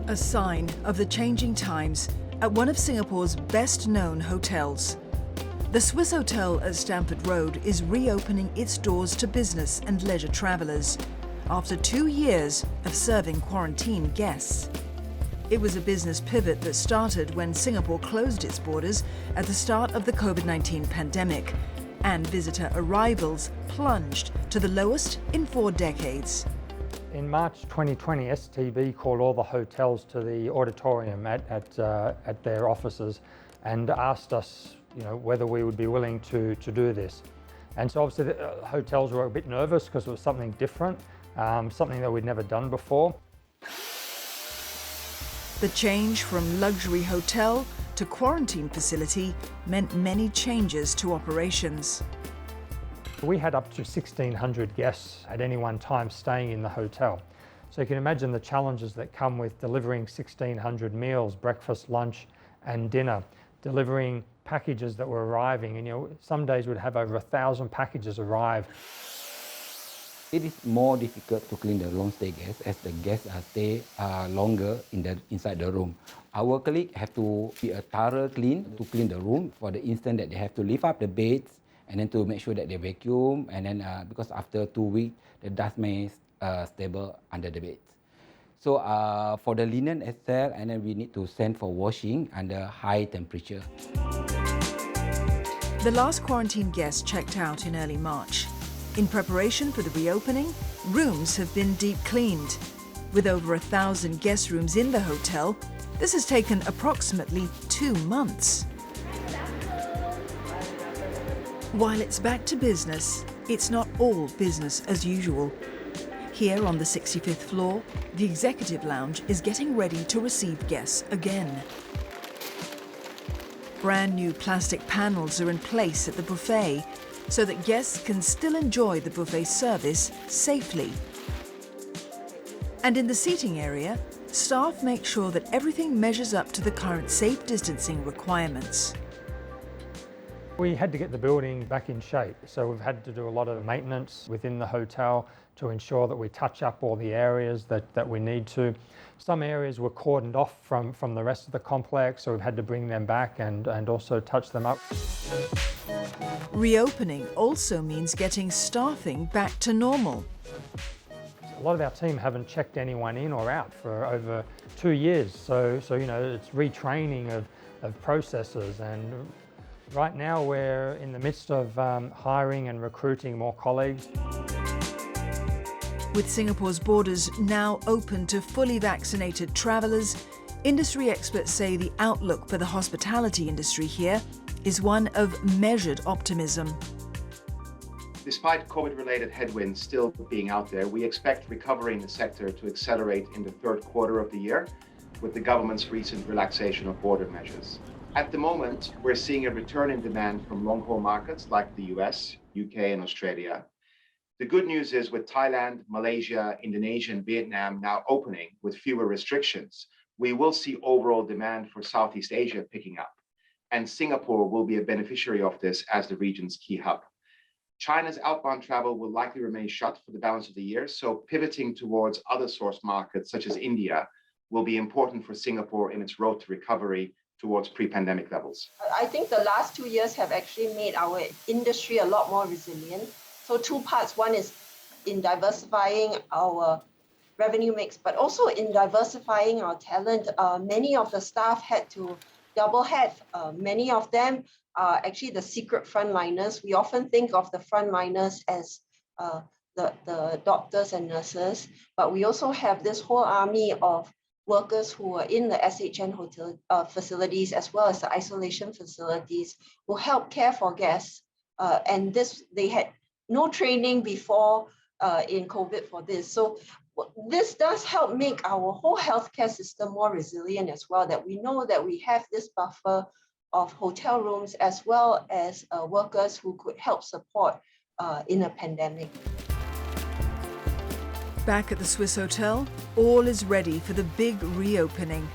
A sign of the changing times at one of Singapore's best-known hotels. The Swissotel at Stamford Road is reopening its doors to business and leisure travellers after 2 years of serving quarantine guests. It was a business pivot that started when Singapore closed its borders at the start of the COVID-19 pandemic, and visitor arrivals plunged to the lowest in 4 decades. In March 2020, STB called all the hotels to the auditorium at their offices and asked us, whether we would be willing to do this. And so obviously the hotels were a bit nervous because it was something different, something that we'd never done before. The change from luxury hotel to quarantine facility meant many changes to operations. We had up to 1,600 guests at any one time staying in the hotel. So you can imagine the challenges that come with delivering 1,600 meals, breakfast, lunch and dinner, delivering packages that were arriving. And some days we'd have over 1,000 packages arrive. It is more difficult to clean the long-stay guests as the guests stay longer inside the room. Our colleagues have to be a thorough clean to clean the room for the instant that they have to lift up the beds and then to make sure that they vacuum, and then because after 2 weeks the dust may stable under the beds. So for the linen itself, and then we need to send for washing under high temperature. The last quarantine guest checked out in early March. In preparation for the reopening, rooms have been deep cleaned. With over 1,000 guest rooms in the hotel, this has taken approximately 2 months. While it's back to business, it's not all business as usual. Here on the 65th floor, the executive lounge is getting ready to receive guests again. Brand new plastic panels are in place at the buffet so that guests can still enjoy the buffet service safely. And in the seating area, staff make sure that everything measures up to the current safe distancing requirements. We had to get the building back in shape, so we've had to do a lot of maintenance within the hotel to ensure that we touch up all the areas that we need to. Some areas were cordoned off from the rest of the complex, so we've had to bring them back and also touch them up. Reopening also means getting staffing back to normal. A lot of our team haven't checked anyone in or out for over 2 years, so it's retraining of processes, and right now we're in the midst of hiring and recruiting more colleagues. With Singapore's borders now open to fully vaccinated travellers, industry experts say the outlook for the hospitality industry here is one of measured optimism. Despite COVID-related headwinds still being out there, we expect recovery in the sector to accelerate in the third quarter of the year with the government's recent relaxation of border measures. At the moment, we're seeing a return in demand from long-haul markets like the US, UK and Australia. The good news is with Thailand, Malaysia, Indonesia and Vietnam now opening with fewer restrictions, we will see overall demand for Southeast Asia picking up. And Singapore will be a beneficiary of this as the region's key hub. China's outbound travel will likely remain shut for the balance of the year, so pivoting towards other source markets such as India will be important for Singapore in its road to recovery towards pre-pandemic levels. I think the last 2 years have actually made our industry a lot more resilient. So 2 parts. One is in diversifying our revenue mix, but also in diversifying our talent. Many of the staff had to double head. Many of them are actually the secret frontliners. We often think of the frontliners as the doctors and nurses, but we also have this whole army of workers who are in the SHN hotel facilities as well as the isolation facilities who help care for guests. And they had no training before in COVID for this. So this does help make our whole healthcare system more resilient as well, that we know that we have this buffer of hotel rooms as well as workers who could help support in a pandemic. Back at the Swissotel, all is ready for the big reopening.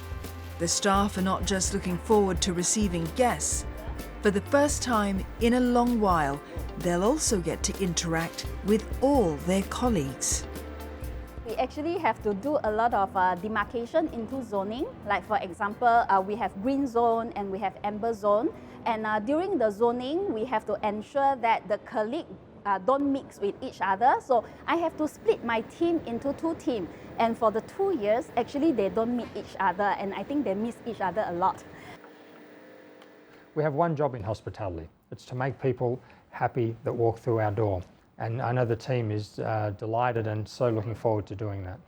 The staff are not just looking forward to receiving guests. For the first time in a long while, they'll also get to interact with all their colleagues. We actually have to do a lot of demarcation into zoning. Like for example, we have green zone and we have amber zone. And during the zoning, we have to ensure that the colleagues don't mix with each other. So I have to split my team into 2 teams. And for the 2 years, actually they don't meet each other, and I think they miss each other a lot. We have one job in hospitality. It's to make people happy that walk through our door. And I know the team is delighted and so looking forward to doing that.